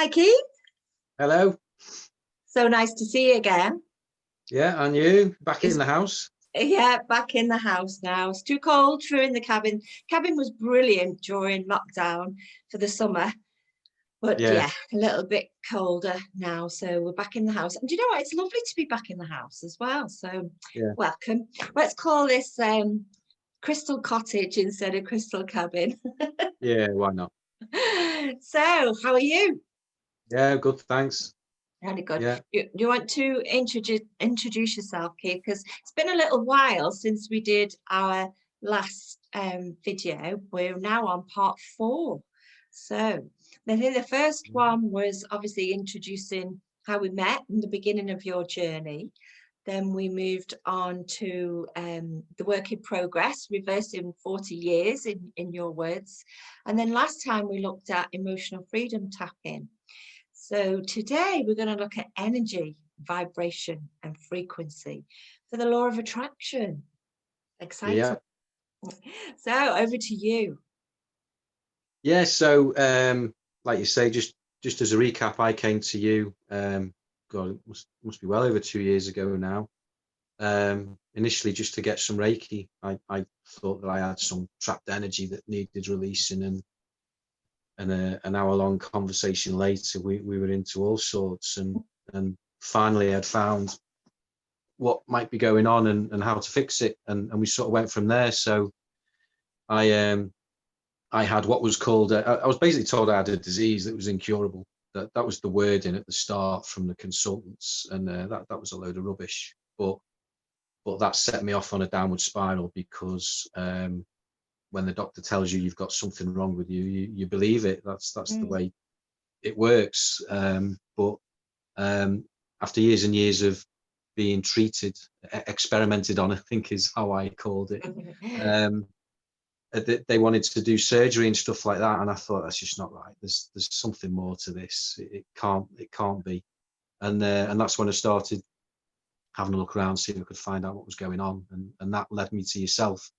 Hi, Keith. Hello. So nice to see you again. Yeah, and you back It's, in the house? yeah, back in the house now. It's too cold, true, in the cabin. Cabin was brilliant during lockdown for the summer, but Yeah, yeah, a little bit colder now. So we're back in the house. And do you know what? It's lovely to be back in the house as well. So yeah, welcome. Let's call this Crystal Cottage instead of Crystal Cabin. yeah. Why not? So, how are you? Yeah, good. Thanks. Really good. Yeah, You want to introduce yourself, Keith? Because it's been a little while since we did our last video. We're now on part 4. So I think the first one was obviously introducing how we met in the beginning of your journey. Then we moved on to the work in progress, reversing 40 years in your words. And then last time we looked at emotional freedom tapping. So today we're going to look at energy, vibration, and frequency for the law of attraction. Exciting. yeah, So over to you. yeah. So, like you say, just as a recap, I came to you. God, it must be well over 2 years ago now. Initially, just to get some Reiki. I thought that I had some trapped energy that needed releasing, and an hour-long conversation later, we were into all sorts, and finally, I'd found what might be going on and how to fix it, and we sort of went from there. So I I had what was called I was basically told I had a disease that was incurable. That was the wording at the start from the consultants, and that was a load of rubbish. But that set me off on a downward spiral because when the doctor tells you you've got something wrong with you, you believe it. That's the way it works. But after years and years of being treated, experimented on, I think is how I called it. They wanted to do surgery and stuff like that, and I thought that's just not right. There's something more to this. It can't be. And that's when I started having a look around, see if I could find out what was going on, and that led me to yourself.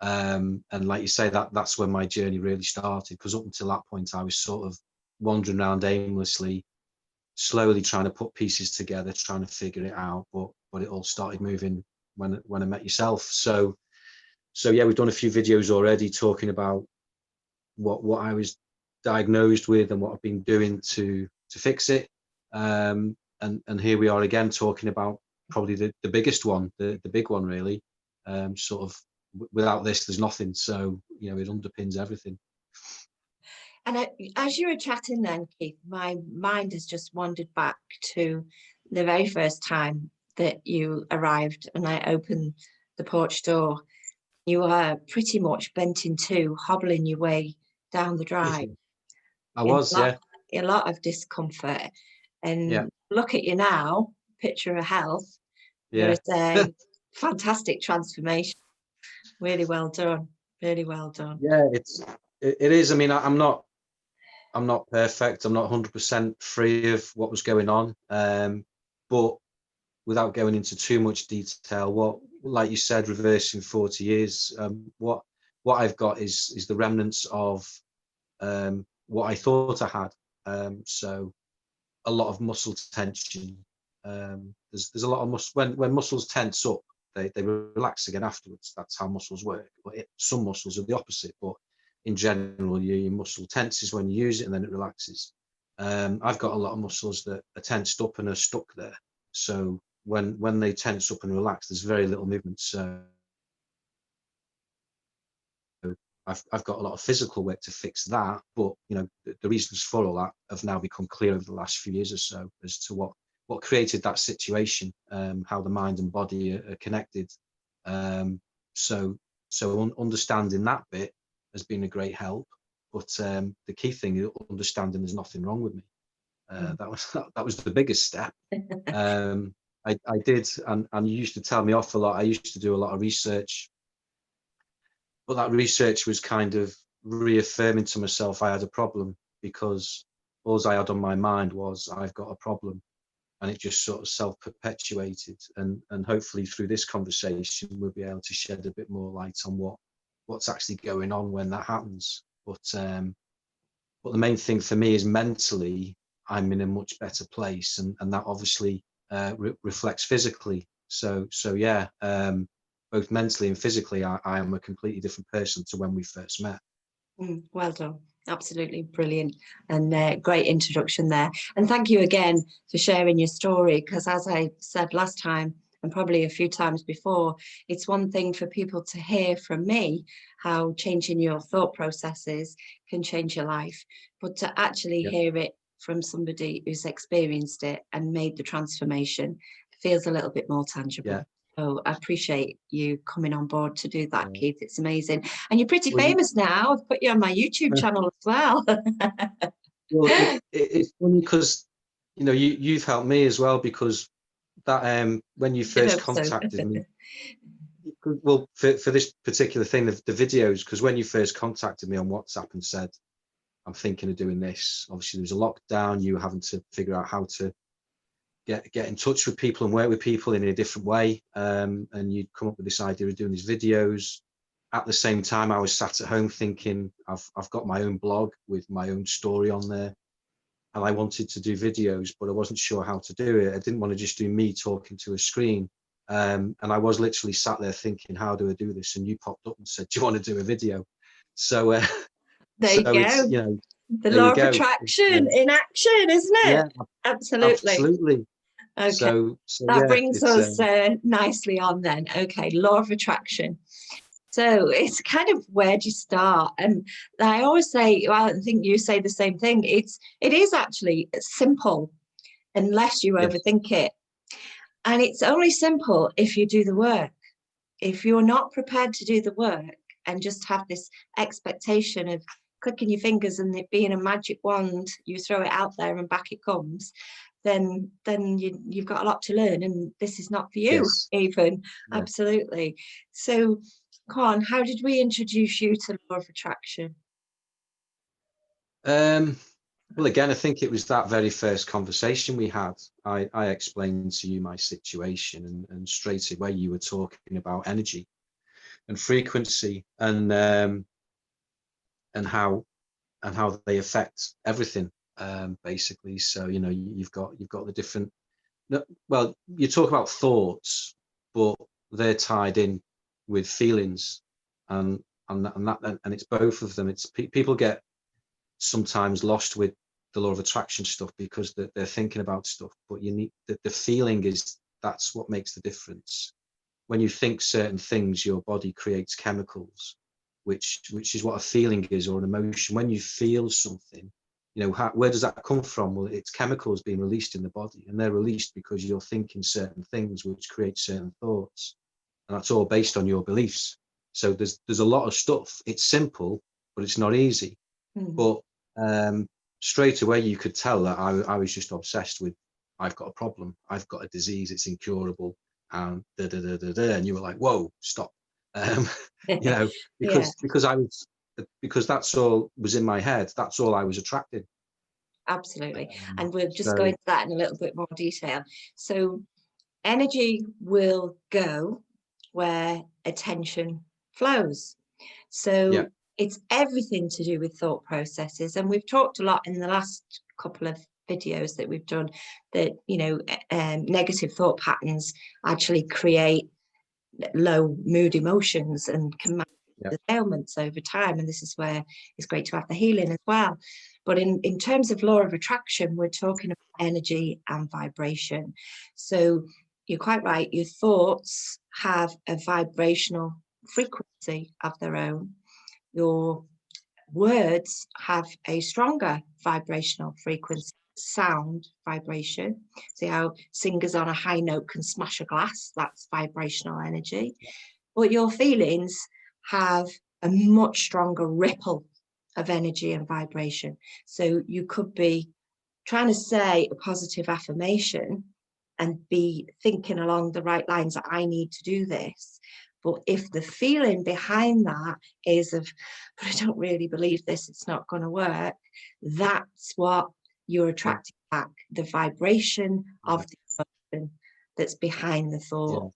And like you say, that's when my journey really started, because up until that point I was sort of wandering around aimlessly, slowly trying to put pieces together, trying to figure it out. But it all started moving when I met yourself. So yeah, we've done a few videos already talking about what I was diagnosed with and what I've been doing to fix it. And here we are again talking about probably the biggest one, the big one really. Sort of without this, there's nothing. So it underpins everything. And as you were chatting then, Keith, my mind has just wandered back to the very first time that you arrived and I opened the porch door. You were pretty much bent in two, hobbling your way down the drive. I was, yeah. A lot of discomfort. Yeah, And look at you now, picture of health. There yeah. is a fantastic transformation. Really well done. Really well done. Yeah, it is. I mean, I'm not perfect. I'm not 100% free of what was going on. But without going into too much detail, like you said, reversing 40 years, what I've got is the remnants of what I thought I had. So a lot of muscle tension. There's a lot of muscle when muscles tense up, they relax again afterwards. That's how muscles work. But some muscles are the opposite. But in general, your muscle tenses when you use it, and then it relaxes. I've got a lot of muscles that are tensed up and are stuck there. So when they tense up and relax, there's very little movement. So I've got a lot of physical work to fix that, but the reasons for all that have now become clear over the last few years or so as to what created that situation, how the mind and body are connected. So understanding that bit has been a great help. But the key thing is understanding there's nothing wrong with me. That was the biggest step. I did, and you used to tell me off a lot. I used to do a lot of research. But that research was kind of reaffirming to myself I had a problem, because all I had on my mind was I've got a problem, and it just sort of self-perpetuated. And hopefully through this conversation we'll be able to shed a bit more light on what's actually going on when that happens. But the main thing for me is mentally I'm in a much better place, and that obviously reflects physically. So yeah, both mentally and physically, I am a completely different person to when we first met. Well done. Absolutely brilliant, and great introduction there. And thank you again for sharing your story, because as I said last time, and probably a few times before, it's one thing for people to hear from me how changing your thought processes can change your life, but to actually Yep. hear it from somebody who's experienced it and made the transformation feels a little bit more tangible. Yeah. So I appreciate you coming on board to do that, Yeah. Keith. It's amazing. And you're pretty Well, famous now. I've put you on my YouTube channel as well. well, it's funny because you've helped me as well, because that when you I first hope so. contacted me, well, for this particular thing, the videos, because when you first contacted me on WhatsApp and said, I'm thinking of doing this, obviously there was a lockdown, you were having to figure out how to get in touch with people and work with people in a different way, and you'd come up with this idea of doing these videos. At the same time, I was sat at home thinking, I've got my own blog with my own story on there, and I wanted to do videos, but I wasn't sure how to do it. I didn't want to just do me talking to a screen. And I was literally sat there thinking, how do I do this? And you popped up and said, do you want to do a video? So There you so it's, go. The there you law of go. attraction in action, isn't it? Yeah, Absolutely. absolutely. Okay. So That yeah, brings it's us nicely on then. Okay, law of attraction. So it's kind of, where do you start? And I always say, well, I think you say the same thing. It is actually simple unless you yes, overthink it. And it's only simple if you do the work. If you're not prepared to do the work and just have this expectation of clicking your fingers and it being a magic wand, you throw it out there and back it comes, then you've got a lot to learn, and this is not for you yes, even. yeah. Absolutely. So, Con, how did we introduce you to law of attraction? Well, again, I think it was that very first conversation we had. I explained to you my situation, and straight away you were talking about energy and frequency, and how they affect everything, basically. So you've got the different. Well, you talk about thoughts, but they're tied in with feelings, and and it's both of them. It's people get sometimes lost with the law of attraction stuff because they're thinking about stuff, but you need the feeling is, that's what makes the difference. When you think certain things, your body creates chemicals, which is what a feeling is, or an emotion. When you feel something, where does that come from? Well, it's chemicals being released in the body, and they're released because you're thinking certain things, which create certain thoughts, and that's all based on your beliefs. So there's a lot of stuff. It's simple, but it's not easy. But straight away you could tell that I was just obsessed with, I've got a problem, I've got a disease, it's incurable, and and you were like, whoa, stop. um, Yeah, because that's all was in my head, that's all I was attracted. absolutely. And we'll just go So into that in a little bit more detail. So energy will go where attention flows. yeah, So it's everything to do with thought processes. And we've talked a lot in the last couple of videos that we've done that, negative thought patterns actually create low mood emotions and can manage yeah, the ailments over time. And this is where it's great to have the healing as well. But in terms of law of attraction, we're talking about energy and vibration. So you're quite right. Your thoughts have a vibrational frequency of their own. Your words have a stronger vibrational frequency, sound vibration. See how singers on a high note can smash a glass? That's vibrational energy. But your feelings have a much stronger ripple of energy and vibration. So you could be trying to say a positive affirmation and be thinking along the right lines that I need to do this. But if the feeling behind that is of, but I don't really believe this, it's not going to work, that's what you're yeah, attracting back, the vibration yeah, of the emotion that's behind the yeah, thought.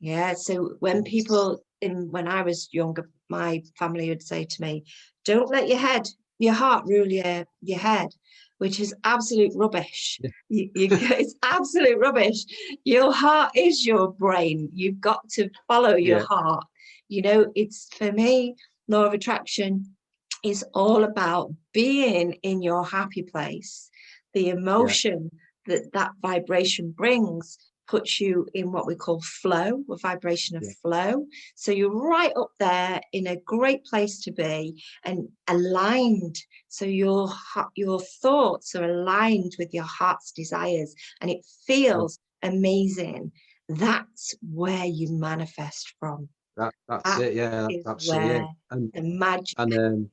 Yeah. So when yes, people when I was younger, my family would say to me, don't let your heart rule your head. which is absolute rubbish. Yeah. It's absolute rubbish. Your heart is your brain. You've got to follow your Yeah. heart. You know, it's, for me, law of attraction is all about being in your happy place. The emotion that that vibration brings puts you in what we call flow, a vibration of Yeah. flow. So you're right up there in a great place to be and aligned. So your thoughts are aligned with your heart's desires, and it Yeah. feels amazing. That's where you manifest from. That's That it. Yeah, is that's absolutely where it. And the magic, and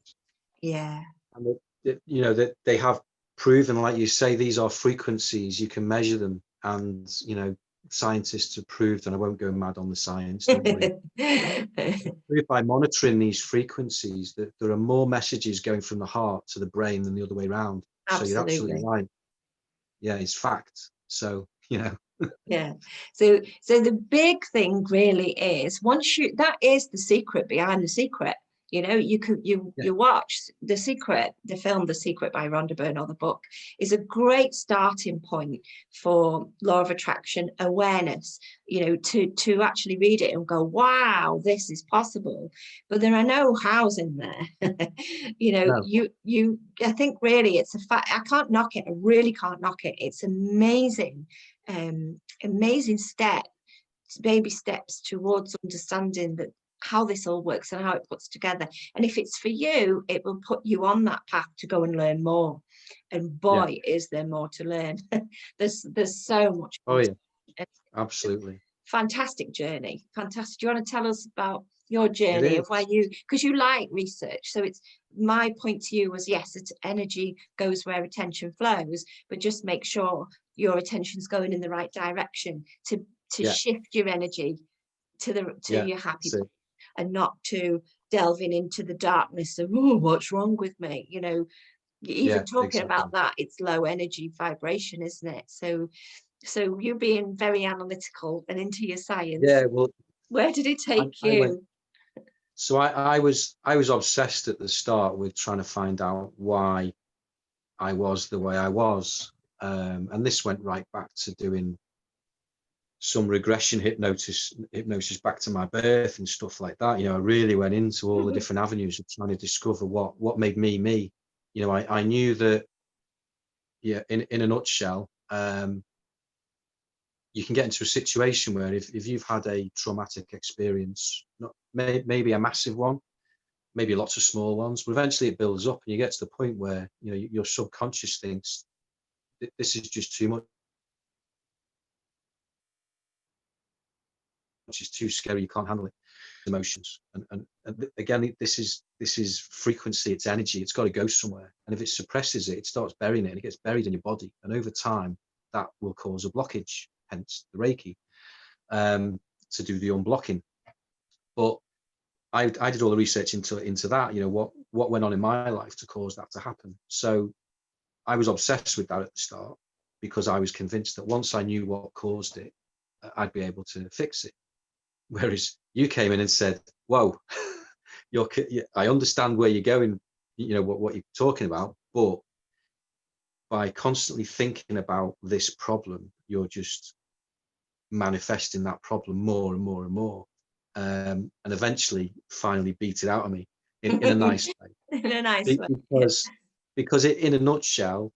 yeah. and you know that they have proven, like you say, these are frequencies. You can measure them, and you know scientists have proved. And I won't go mad on the science. Don't worry. Proved by monitoring these frequencies that there are more messages going from the heart to the brain than the other way around. So you're absolutely Absolutely. right. Yeah, it's fact. So you know. Yeah. So the big thing really is, once you, that is the secret behind the secret. You know, Yeah. you watch The Secret, the film The Secret by Rhonda Byrne, or the book, is a great starting point for law of attraction awareness, you know, to actually read it and go, wow, this is possible. But there are no hows in there. You know, No. you I think really it's a fact. I can't knock it. I really can't knock it. It's amazing, amazing step, baby steps towards understanding that how this all works and how it puts together. And if it's for you, it will put you on that path to go and learn more. And Yeah. boy, is there more to learn. There's so much Oh more to yeah. learn. Absolutely. Fantastic journey. Fantastic. Do you want to tell us about your It journey of where is. you, because you like research, so it's, my point to you was, yes, it's energy goes where attention flows, but just make sure your attention's going in the right direction to Yeah. shift your energy to Yeah. your happy That's place, it. and not to delving into the darkness of, oh, what's wrong with me, you know. Yeah. Even talking Exactly. about that, it's low energy vibration, isn't it? So you being very analytical and into your science, Yeah. Well, where did it take I went. you? So I was obsessed at the start with trying to find out why I was the way I was, and this went right back to doing some regression hypnosis back to my birth and stuff like that. You know, I really went into all the different avenues of trying to discover what made me me. You know, I knew that, yeah, in a nutshell, you can get into a situation where if you've had a traumatic experience, not maybe a massive one, maybe lots of small ones, but eventually it builds up and you get to the point where you know your subconscious thinks this is just too much, it's too scary, you can't handle it. Emotions, and again, this is frequency, it's energy, it's got to go somewhere, and if it suppresses it, it starts burying it, and it gets buried in your body, and over time that will cause a blockage, hence the Reiki, to do the unblocking. But I did all the research into that, you know, what went on in my life to cause that to happen. So I was obsessed with that at the start because I was convinced that once I knew what caused it, I'd be able to fix it. Whereas you came in and said, "Whoa, I understand where you're going, you know what you're talking about, but by constantly thinking about this problem, you're just manifesting that problem more and more and more, and eventually, finally beat it out of me in a nice way." In a nice Be- way. Yeah. because in a nutshell,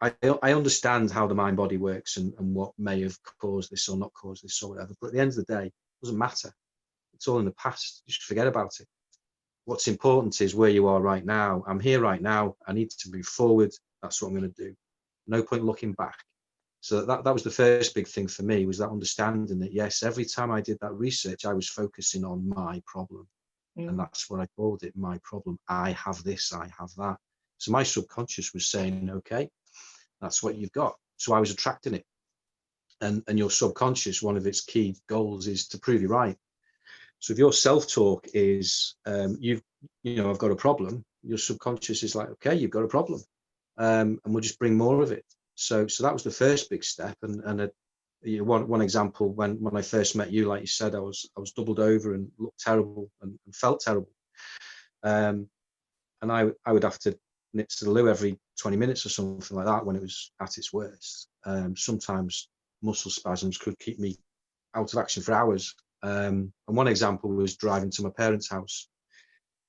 I understand how the mind body works and what may have caused this or not caused this or whatever. But at the end of the day, it doesn't matter. It's all in the past. Just forget about it. What's important is where you are right now. I'm here right now. I need to move forward. That's what I'm going to do. No point looking back. So that was the first big thing for me, was that understanding that, yes, every time I did that research, I was focusing on my problem. And Mm. that's what I called it, my problem. I have this, I have that. So my subconscious was saying, okay, that's what you've got. So I was attracting it. And your subconscious, one of its key goals is to prove you right. So if your self-talk is, I've got a problem, your subconscious is like, okay, you've got a problem, and we'll just bring more of it. So that was the first big step. And one example, when I first met you, like you said, I was doubled over and looked terrible and felt terrible, and I would have to nip to the loo every 20 minutes or something like that when it was at its worst. Sometimes muscle spasms could keep me out of action for hours. And one example was driving to my parents' house,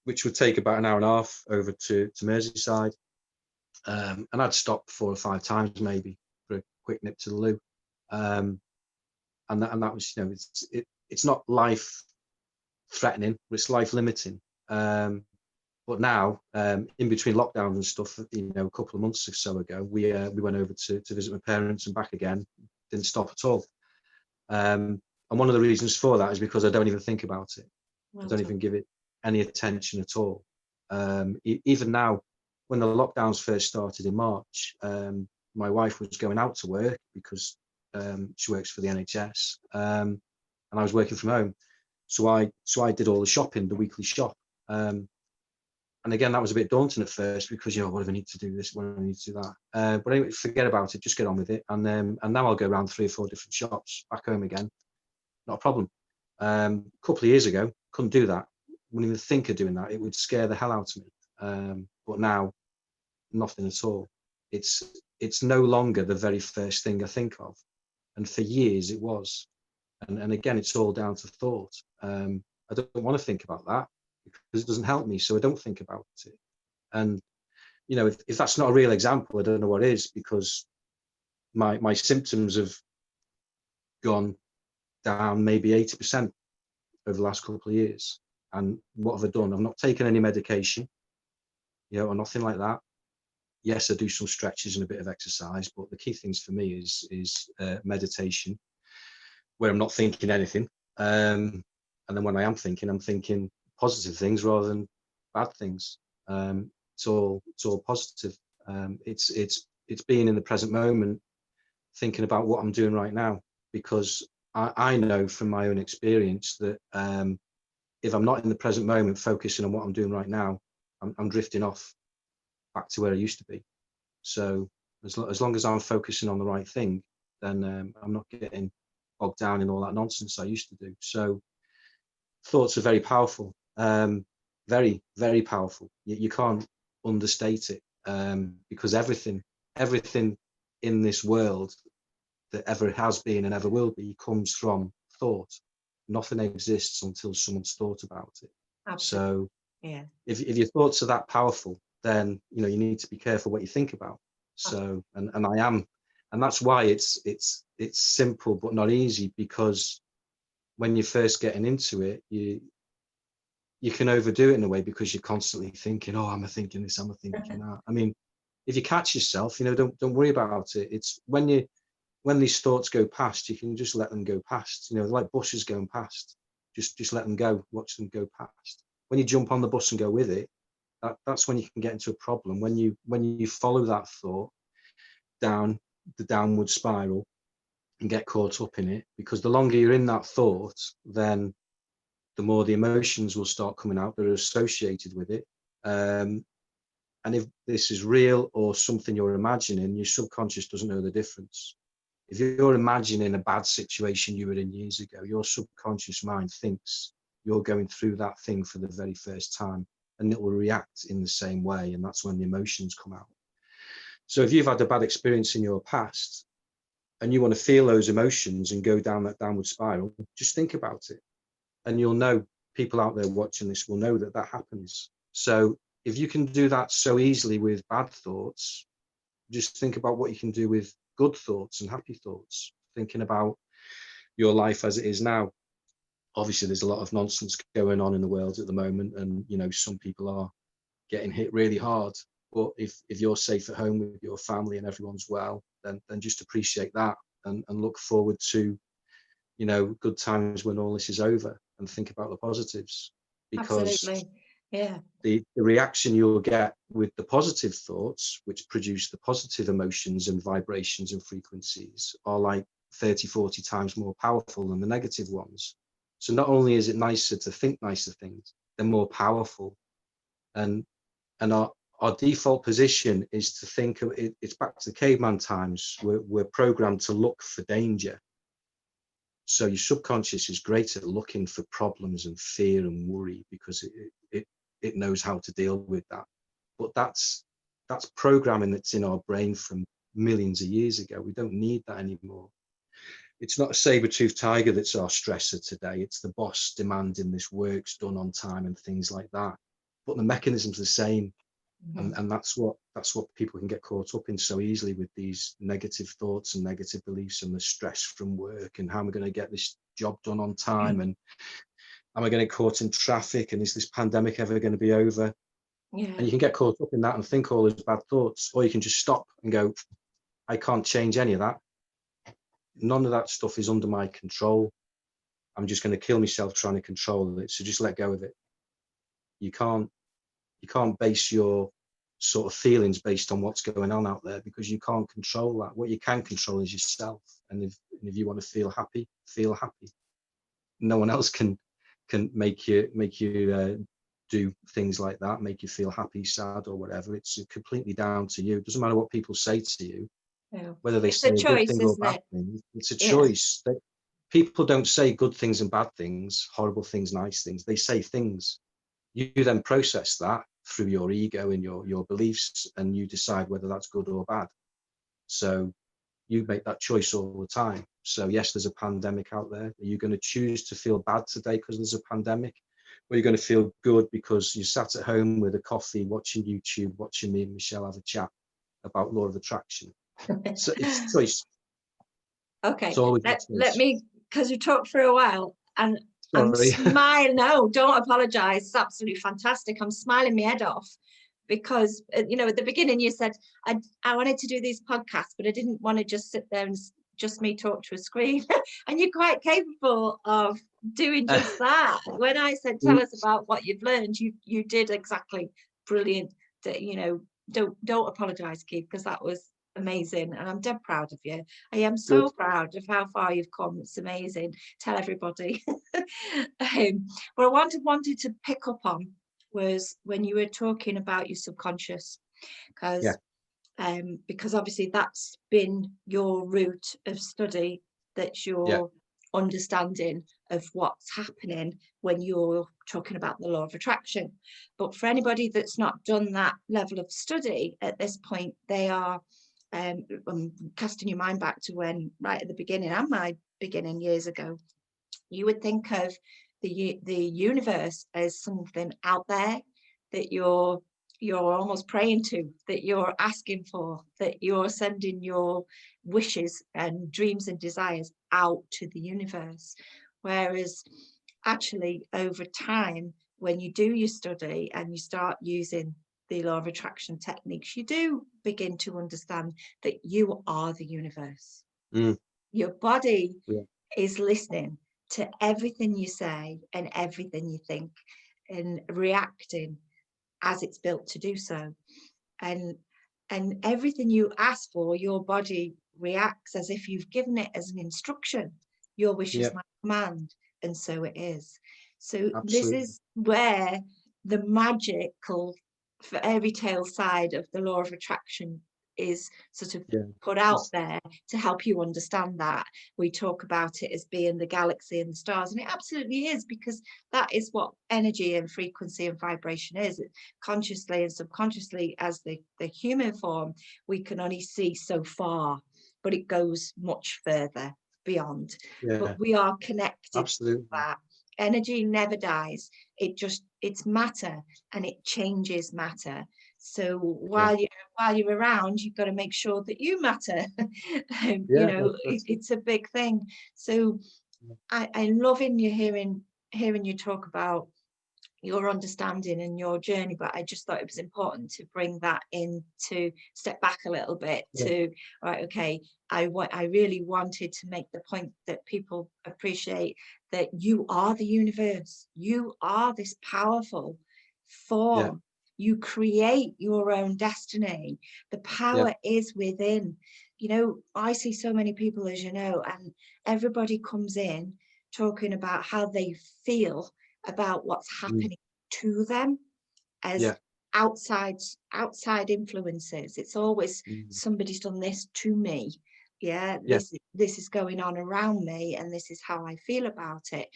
which would take about an hour and a half over to Merseyside. And I'd stop 4 or 5 times maybe for a quick nip to the loo. And that was, you know, it's not life threatening, but it's life limiting. But now, in between lockdowns and stuff, you know, a couple of months or so ago, we went over to visit my parents and back again. Didn't stop at all. And one of the reasons for that is because I don't even think about it. I don't even give it any attention at all. Even now, when the lockdowns first started in March, my wife was going out to work because she works for the NHS, and I was working from home. So I did all the shopping, the weekly shop. And again, that was a bit daunting at first because, you know, what do I need to do this? What do I need to do that? But anyway, forget about it. Just get on with it. And now I'll go around 3 or 4 different shops, back home again. Not a problem. A couple of years ago, couldn't do that. Wouldn't even think of doing that. It would scare the hell out of me. But now, nothing at all. It's no longer the very first thing I think of. And for years it was. And again, it's all down to thought. I don't want to think about that because it doesn't help me, so I don't think about it. And you know, if that's not a real example, I don't know what is, because my symptoms have gone down maybe 80% over the last couple of years. And what have I done? I've not taken any medication, you know, or nothing like that. Yes, I do some stretches and a bit of exercise, but the key things for me is meditation, where I'm not thinking anything. And then when I am thinking, I'm thinking positive things rather than bad things. It's all positive. It's being in the present moment, thinking about what I'm doing right now, because I know from my own experience that if I'm not in the present moment, focusing on what I'm doing right now, I'm drifting off back to where I used to be. So as long as I'm focusing on the right thing, then I'm not getting bogged down in all that nonsense I used to do. So thoughts are very powerful, very, very powerful. You can't understate it, because everything in this world that ever has been and ever will be comes from thought. Nothing exists until someone's thought about it. Absolutely. So yeah, if your thoughts are that powerful, then you know you need to be careful what you think about. So and I am, and that's why it's simple but not easy, because when you're first getting into it, you can overdo it in a way because you're constantly thinking, oh, am I thinking this, am I thinking that? I mean, if you catch yourself, you know, don't worry about it. It's when these thoughts go past, you can just let them go past. You know, like buses going past, just let them go, watch them go past. When you jump on the bus and go with it, that's when you can get into a problem. When you follow that thought down the downward spiral and get caught up in it, because the longer you're in that thought, then the more the emotions will start coming out that are associated with it. And if this is real or something you're imagining, your subconscious doesn't know the difference. If you're imagining a bad situation you were in years ago, your subconscious mind thinks you're going through that thing for the very first time, and it will react in the same way, and that's when the emotions come out. So if you've had a bad experience in your past and you want to feel those emotions and go down that downward spiral, just think about it, and you'll know, people out there watching this will know that happens. So if you can do that so easily with bad thoughts, just think about what you can do with good thoughts and happy thoughts, thinking about your life as it is now. Obviously there's a lot of nonsense going on in the world at the moment, and you know, some people are getting hit really hard, but if you're safe at home with your family and everyone's well, then just appreciate that, and look forward to, you know, good times when all this is over, and think about the positives, because absolutely. Yeah, the reaction you'll get with the positive thoughts, which produce the positive emotions and vibrations and frequencies, are like 30-40 times more powerful than the negative ones. So not only is it nicer to think nicer things, they're more powerful. And our default position is to think of it, it's back to the caveman times. We're programmed to look for danger. So your subconscious is great at looking for problems and fear and worry, because it knows how to deal with that. But that's that's programming that's in our brain from millions of years ago. We don't need that anymore. It's not a saber-toothed tiger that's our stressor today. It's the boss demanding this work's done on time and things like that. But the mechanism's the same. And that's what people can get caught up in so easily, with these negative thoughts and negative beliefs and the stress from work, and how am I going to get this job done on time, and am I going to get caught in traffic, and is this pandemic ever going to be over? And you can get caught up in that and think all those bad thoughts, or you can just stop and go, I can't change any of that. None of that stuff is under my control. I'm just going to kill myself trying to control it. So just let go of it. You can't base your sort of feelings based on what's going on out there, because you can't control that. What you can control is yourself. And if you want to feel happy, feel happy. No one else can make you do things like that, make you feel happy, sad, or whatever. It's completely down to you. It doesn't matter what people say to you, whether they say a good thing or bad thing. It's a choice. People don't say good things and bad things, horrible things, nice things. They say things. You then process that through your ego and your beliefs, and you decide whether that's good or bad. So you make that choice all the time. So yes, there's a pandemic out there. Are you going to choose to feel bad today because there's a pandemic? Or are you going to feel good because you sat at home with a coffee, watching YouTube, watching me and Michelle have a chat about law of attraction? So it's choice. Okay, It's always let me, because you talked for a while, and I'm Sorry. smiling. No, don't apologize. It's absolutely fantastic. I'm smiling my head off, because you know, at the beginning you said I wanted to do these podcasts, but I didn't want to just sit there and just me talk to a screen. And you're quite capable of doing just that. When I said tell us about what you've learned, you did exactly brilliant. That, you know, don't apologize, Keith, because that was amazing, and I'm dead proud of you. I am so proud of how far you've come. It's amazing. Tell everybody. What I wanted to pick up on was when you were talking about your subconscious, because obviously that's been your route of study, that's your understanding of what's happening when you're talking about the law of attraction. But for anybody that's not done that level of study at this point, they are casting your mind back to when, right at the beginning, and my beginning years ago, you would think of the universe as something out there that you're almost praying to, that you're asking for, that you're sending your wishes and dreams and desires out to the universe. Whereas actually over time, when you do your study and you start using the law of attraction techniques, you do begin to understand that you are the universe. Your body is listening to everything you say and everything you think, and reacting as it's built to do so. And everything you ask for, your body reacts as if you've given it as an instruction. Your wish is my command, and so it is. So this is where the magical fairy tale side of the law of attraction is sort of put out there to help you understand that. We talk about it as being the galaxy and the stars, and it absolutely is, because that is what energy and frequency and vibration is. Consciously and subconsciously, as the human form, we can only see so far, but it goes much further beyond. But we are connected to that. Energy never dies. It's matter, and it changes matter. So while you're around, you've got to make sure that you matter. You know, it's a big thing. So I love in you hearing you talk about your understanding and your journey, but I just thought it was important to bring that in, to step back a little bit to, right, okay, I really wanted to make the point that people appreciate that you are the universe. You are this powerful form. You create your own destiny. The power is within. You know, I see so many people, as you know, and everybody comes in talking about how they feel about what's happening to them as outside influences. It's always somebody's done this to me. This is going on around me, and this is how I feel about it.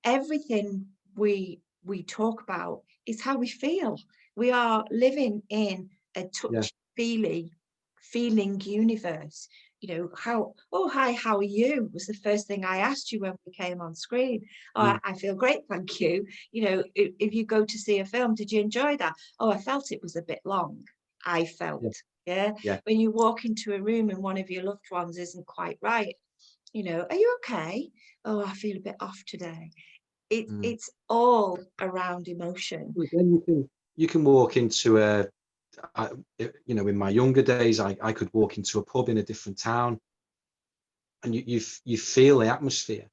Everything we talk about is how we feel. We are living in a touch feeling universe. You know, oh, hi, how are you? Was the first thing I asked you when we came on screen. Oh, I feel great, thank you. You know, if you go to see a film, did you enjoy that? Oh, I felt it was a bit long. I felt, yeah. When you walk into a room and one of your loved ones isn't quite right, you know, are you okay? Oh, I feel a bit off today. It's all around emotion. Then you can walk into you know, in my younger days, I could walk into a pub in a different town, and you feel the atmosphere,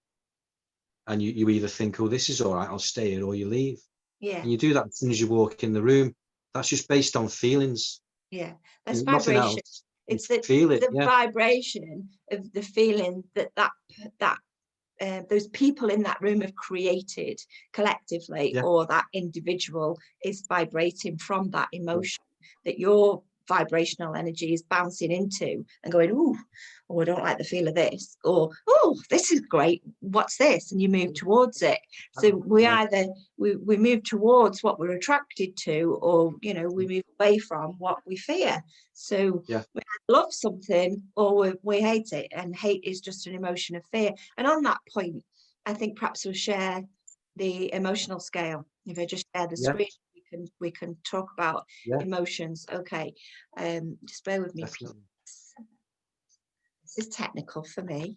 and you either think, oh, this is all right, I'll stay here, or you leave. Yeah. And you do that as soon as you walk in the room. That's just based on feelings. Yeah, that's Nothing vibration. else. You It's feel it. the Yeah. vibration of the feeling that those people in that room have created collectively, Yeah. or that individual is vibrating from that Yeah. emotion that your vibrational energy is bouncing into and going, ooh, oh, I don't like the feel of this, or oh, this is great, what's this? And you move towards it. So we Yeah. either we move towards what we're attracted to, or you know, we move away from what we fear. So Yeah. we love something or we hate it, and hate is just an emotion of fear. And on that point, I think perhaps we'll share the emotional scale. If I just share the Yeah. screen, we can talk about Yeah. emotions. Okay, just bear with me, please. Definitely. This is technical for me.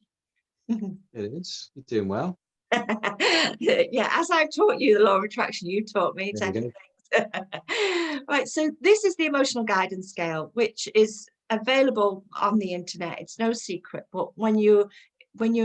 It is. You're doing well. Yeah, as I've taught you the law of attraction, you taught me There we go. Right, so this is the emotional guidance scale, which is available on the internet. It's no secret, but when you're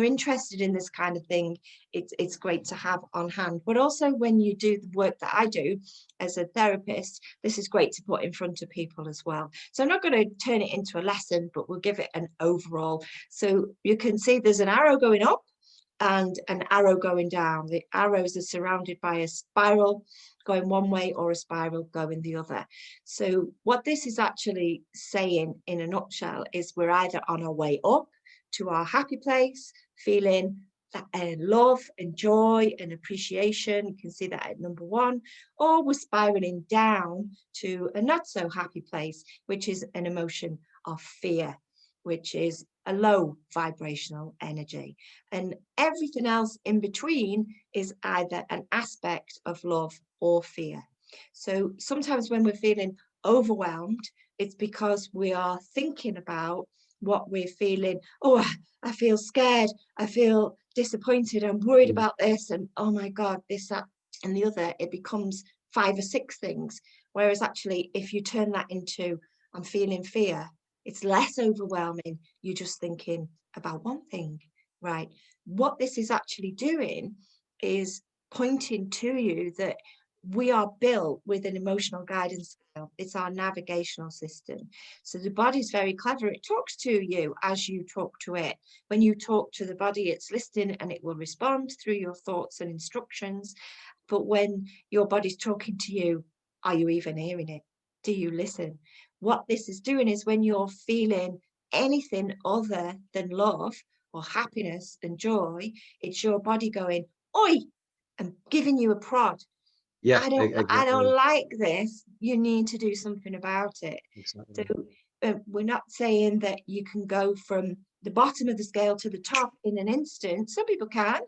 interested in this kind of thing, it's great to have on hand. But also when you do the work that I do as a therapist, this is great to put in front of people as well. So I'm not going to turn it into a lesson, but we'll give it an overall. So you can see there's an arrow going up and an arrow going down. The arrows are surrounded by a spiral going one way or a spiral going the other. So what this is actually saying in a nutshell is we're either on our way up to our happy place, feeling that love and joy and appreciation. You can see that at number 1, or we're spiraling down to a not so happy place, which is an emotion of fear, which is a low vibrational energy. And everything else in between is either an aspect of love or fear. So sometimes when we're feeling overwhelmed, it's because we are thinking about what we're feeling. Oh, I feel scared, I feel disappointed, I'm worried about this, and oh my God, this, that, and the other. It becomes 5 or 6 things. Whereas actually, if you turn that into, I'm feeling fear, it's less overwhelming. You're just thinking about one thing, right? What this is actually doing is pointing to you that we are built with an emotional guidance scale. It's our navigational system. So the body's very clever. It talks to you as you talk to it. When you talk to the body, it's listening and it will respond through your thoughts and instructions. But when your body's talking to you, are you even hearing it? Do you listen? What this is doing is when you're feeling anything other than love or happiness and joy, it's your body going, oi, and giving you a prod. Yeah. I don't Exactly. like this. You need to do something about it. So Exactly. we're not saying that you can go from the bottom of the scale to the top in an instant. Some people can,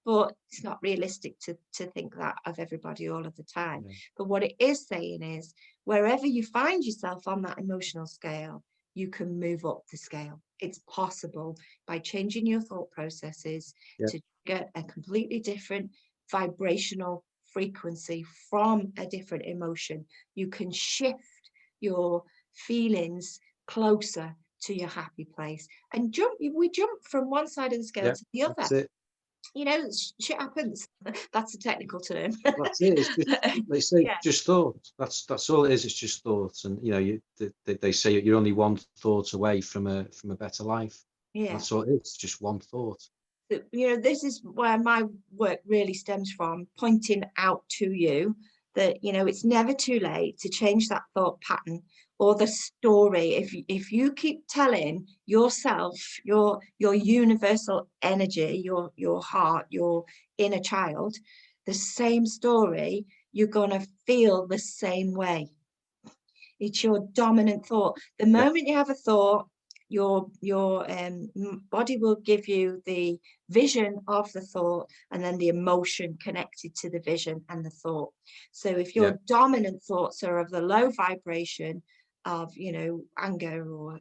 but it's not realistic to think that of everybody all of the time. Yeah. But what it is saying is, wherever you find yourself on that emotional scale, you can move up the scale. It's possible by changing your thought processes Yeah. to get a completely different vibrational frequency from a different emotion. You can shift your feelings closer to your happy place and we jump from one side of the scale Yeah. to the other. That's it. You know, shit happens. That's a technical term. That's it. It's just, they say, Yeah, just thoughts. That's all it is. It's just thoughts. And you know, they say you're only one thought away from a better life. yeah. That's all it is. It's just one thought. You know, this is where my work really stems from, pointing out to you that, you know, it's never too late to change that thought pattern or the story. If you keep telling yourself, your universal energy, your heart, your inner child, the same story, you're gonna feel the same way. It's your dominant thought. The moment you have a thought, your body will give you the vision of the thought and then the emotion connected to the vision and the thought. So if your dominant thoughts are of the low vibration of, you know, anger or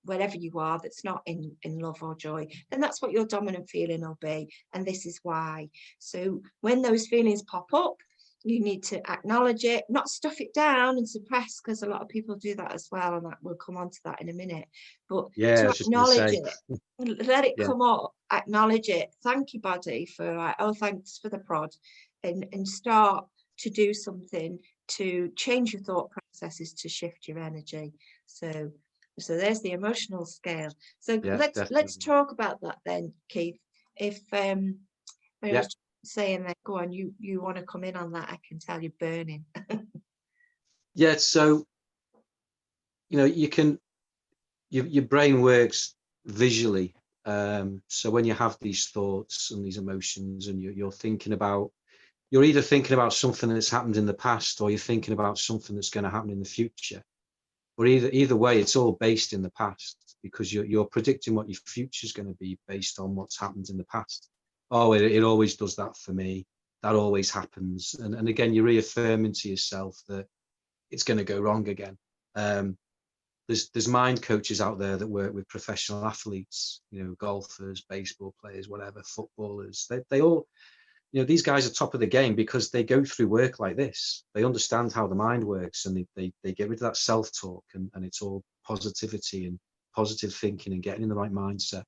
wherever you are that's not in love or joy, then that's what your dominant feeling will be. And this is why. So when those feelings pop up, you need to acknowledge it, not stuff it down and suppress, because a lot of people do that as well, and that we'll come on to that in a minute. But Yeah, I to was just going to acknowledge say, it, let it yeah, come up, acknowledge it, thank your body for like, oh, thanks for the prod, and start to do something to change your thought processes to shift your energy. So there's the emotional scale. So yeah, let's definitely. talk about that then, Keith. If when I Yeah, was saying that, go on, you want to come in on that, I can tell you're burning. yeah. So, you know, you can, your brain works visually. So when you have these thoughts and these emotions, and you're thinking about, you're either thinking about something that's happened in the past, or you're thinking about something that's going to happen in the future. Or either way, it's all based in the past, because you're predicting what your future is going to be based on what's happened in the past. Oh, it always does that for me. That always happens. And again, you're reaffirming to yourself that it's going to go wrong again. There's mind coaches out there that work with professional athletes, you know, golfers, baseball players, whatever, footballers. They all, you know, these guys are top of the game because they go through work like this. They understand how the mind works, and they get rid of that self-talk, and it's all positivity and positive thinking and getting in the right mindset.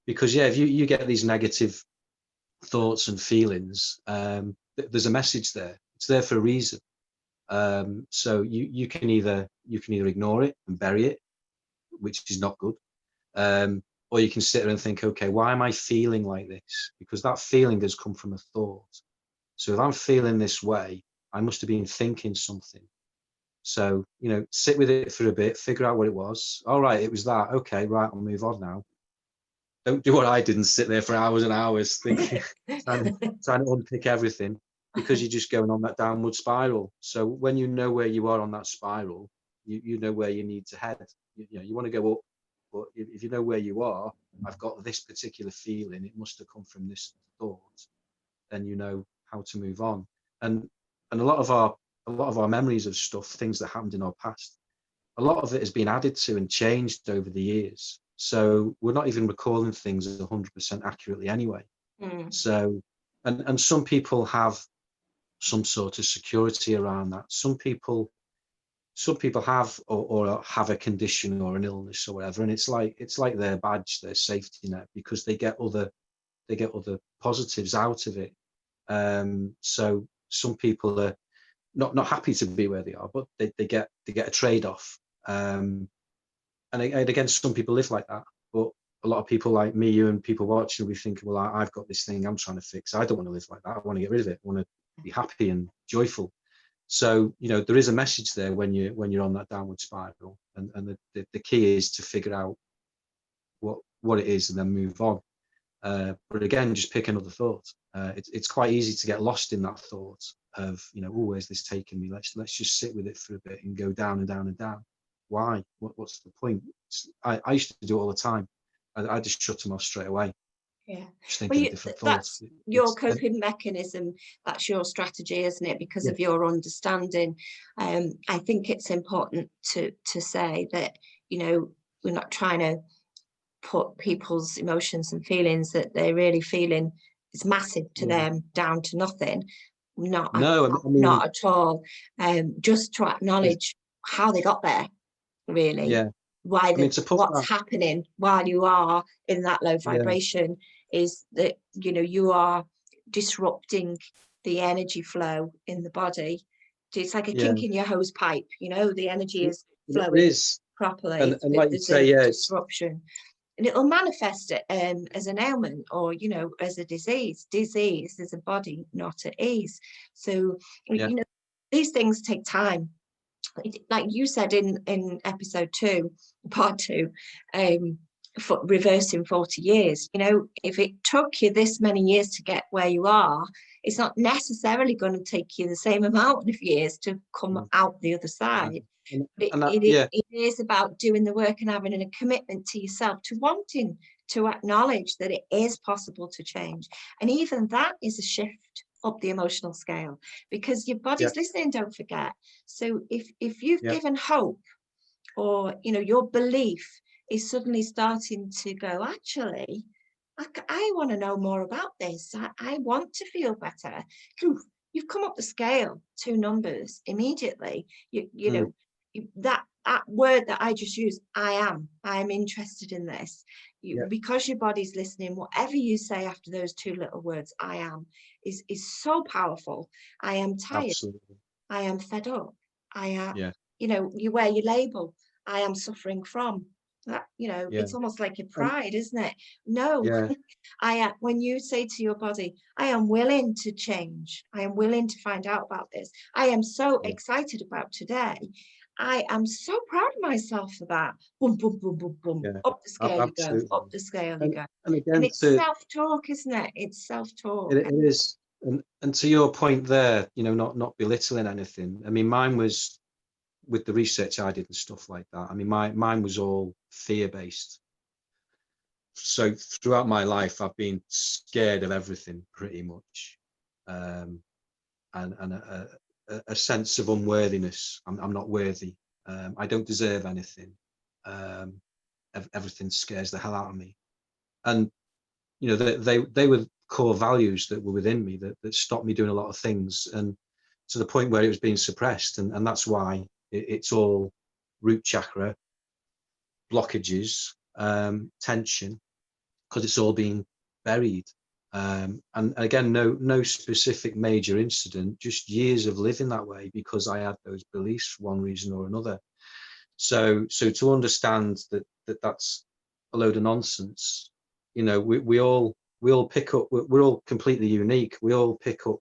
Because yeah, if you get these negative thoughts and feelings, there's a message there. It's there for a reason. So you can either ignore it and bury it, which is not good. Or you can sit there and think, okay, why am I feeling like this? Because that feeling has come from a thought. So if I'm feeling this way, I must have been thinking something. So, you know, sit with it for a bit, figure out what it was. All right, it was that. Okay, right, I'll move on now. Don't do what I did and sit there for hours and hours thinking, trying to unpick everything, because you're just going on that downward spiral. So when you know where you are on that spiral, you know where you need to head. You know, you want to go up, but if you know where you are, I've got this particular feeling, it must have come from this thought, then you know how to move on. And a lot of our memories of stuff, things that happened in our past, a lot of it has been added to and changed over the years. So we're not even recalling things 100% accurately anyway. So, and some people have some sort of security around that. Some people have or have a condition or an illness or whatever, and it's like their badge, their safety net, because they get other positives out of it. So some people are not happy to be where they are, but they get a trade-off. And again, some people live like that, but a lot of people like me, you, and people watching, we think, well, I've got this thing I'm trying to fix. I don't want to live like that. I want to get rid of it. I want to be happy and joyful. So, you know, there is a message there when you're on that downward spiral, and the key is to figure out what it is and then move on. But again, just pick another thought. It's quite easy to get lost in that thought of, you know, oh, where's this taking me? Let's just sit with it for a bit and go down and down and down. Why? What's the point? I used to do it all the time. I just shut them off straight away. Yeah, Just well, thinking of different thoughts. that's your coping mechanism. That's your strategy, isn't it? Because of your understanding. I think it's important to say that, you know, we're not trying to put people's emotions and feelings that they're really feeling is massive to them down to nothing. Not at all. Just to acknowledge how they got there, really. Yeah. Why what's happening while you are in that low vibration is that, you know, you are disrupting the energy flow in the body. It's like a kink in your hose pipe, you know, the energy is flowing properly. And like you There's say, a disruption. And it'll manifest it as an ailment, or, you know, as a disease. Disease is a body not at ease. So, you know, these things take time. Like you said in episode 2, part 2, for reversing 40 years. You know, if it took you this many years to get where you are, it's not necessarily going to take you the same amount of years to come out the other side. But it is about doing the work and having a commitment to yourself, to wanting to acknowledge that it is possible to change. And even that is a shift up the emotional scale, because your body's listening, don't forget. So if you've given hope, or your belief is suddenly starting to go, actually, I want to know more about this. I want to feel better. You've come up the scale 2 numbers immediately. You know, that word that I just used, I am interested in this. Because your body's listening, whatever you say after those 2 little words, I am, is so powerful. I am tired. Absolutely. I am fed up. I am, you wear your label. I am suffering from that. It's almost like your pride, isn't it? No, when you say to your body, I am willing to change. I am willing to find out about this. I am so excited about today. I am so proud of myself for that. Boom, boom, boom, boom, boom. Up the scale you go. Up the scale you go. And again, and it's self-talk, isn't it? It's self-talk. It is. And to your point there, not belittling anything. I mean, mine was, with the research I did and stuff like that, I mean, mine was all fear-based. So throughout my life, I've been scared of everything pretty much. And a sense of unworthiness. I'm not worthy. I don't deserve anything. Everything scares the hell out of me. And, they were core values that were within me that stopped me doing a lot of things, and to the point where it was being suppressed. And that's why it's all root chakra blockages, tension, because it's all being buried. And again, no specific major incident, just years of living that way because I had those beliefs for one reason or another. So to understand that's a load of nonsense. We all pick up, we're all completely unique. We all pick up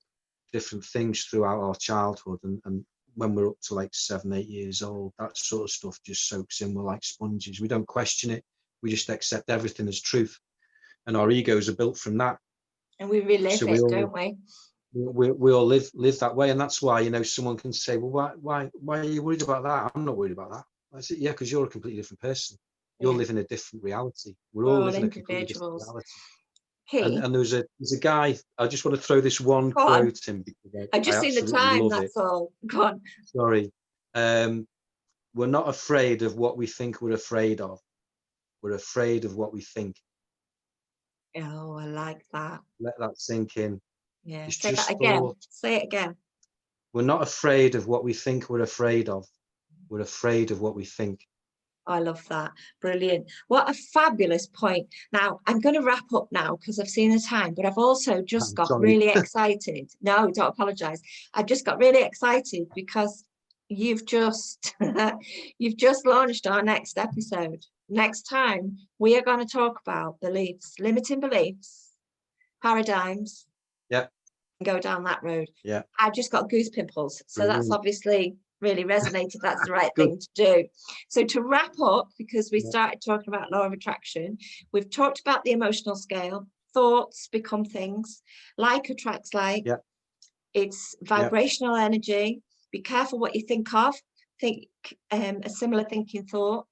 different things throughout our childhood, and when we're up to like 7, 8 years old, that sort of stuff just soaks in. We're like sponges. We don't question it. We just accept everything as truth, and our egos are built from that. And we relive it, don't we? We all live that way, and that's why someone can say, well, why are you worried about that? I'm not worried about that. I said, yeah, because you're a completely different person. You're living a different reality. We're all living a completely different reality. And there's a guy, I just want to throw this one quote in, because I just seen the time, that's all. Go on. Sorry. We're not afraid of what we think we're afraid of. We're afraid of what we think. Oh, I like that. Let that sink in. Yeah, it's say just that again. thought. Say it again. We're not afraid of what we think we're afraid of. We're afraid of what we think. I love that. Brilliant. What a fabulous point. Now, I'm going to wrap up now because I've seen the time, but I've also just got really excited. No, don't apologize. I've just got really excited because you've just launched our next episode. Next time, we are going to talk about beliefs, limiting beliefs, paradigms. Yeah. And go down that road. Yeah. I've just got goose pimples. So that's obviously really resonated. That's the right thing to do. So to wrap up, because we started talking about law of attraction, we've talked about the emotional scale. Thoughts become things. Like attracts like. Yeah. It's vibrational energy. Be careful what you think of. Think a similar thinking thought.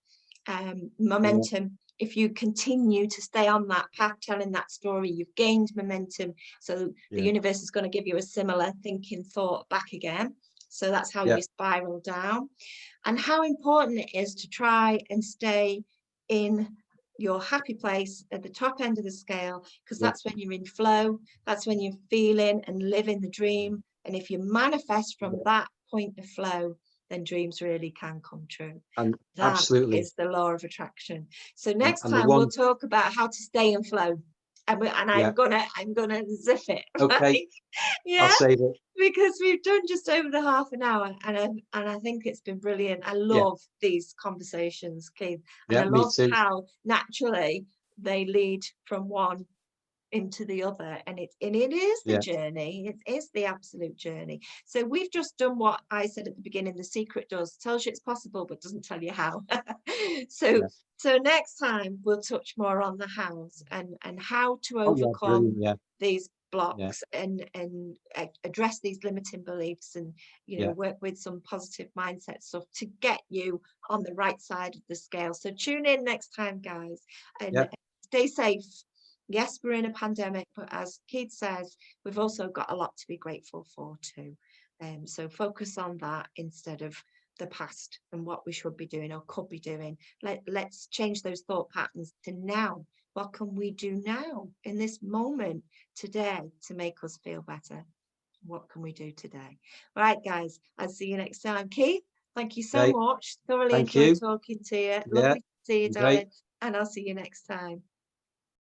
Momentum. If you continue to stay on that path, telling that story, you've gained momentum. So the universe is going to give you a similar thinking thought back again. So that's how you spiral down. And how important it is to try and stay in your happy place at the top end of the scale, because that's when you're in flow. That's when you're feeling and living the dream. And if you manifest from that point of flow, then dreams really can come true. And that absolutely is the law of attraction. So next time we'll talk about how to stay in flow. And I'm gonna zip it. Okay. Right? Yeah. I'll save it. Because we've done just over the half an hour, and I think it's been brilliant. I love these conversations, Keith. And I love how naturally they lead from one into the other, and it is the Yeah. journey. It is the absolute journey. So we've just done what I said at the beginning, the secret does, tells you it's possible but doesn't tell you how. so Yeah. so next time we'll touch more on the hows and how to Oh yeah, overcome brilliant. Yeah. these Yeah. blocks and address these limiting beliefs, and Yeah. work with some positive mindset stuff to get you on the right side of the scale. So tune in next time, guys, and Yeah. stay safe. Yes, we're in a pandemic, but as Keith says, we've also got a lot to be grateful for too. So focus on that instead of the past and what we should be doing or could be doing. Let's change those thought patterns to now. What can we do now in this moment today to make us feel better? What can we do today? All right, guys, I'll see you next time. Keith, thank you so Okay. much. Thoroughly Thank enjoyed you. talking to you. Yeah. Lovely to see you, Great. darling. And I'll see you next time.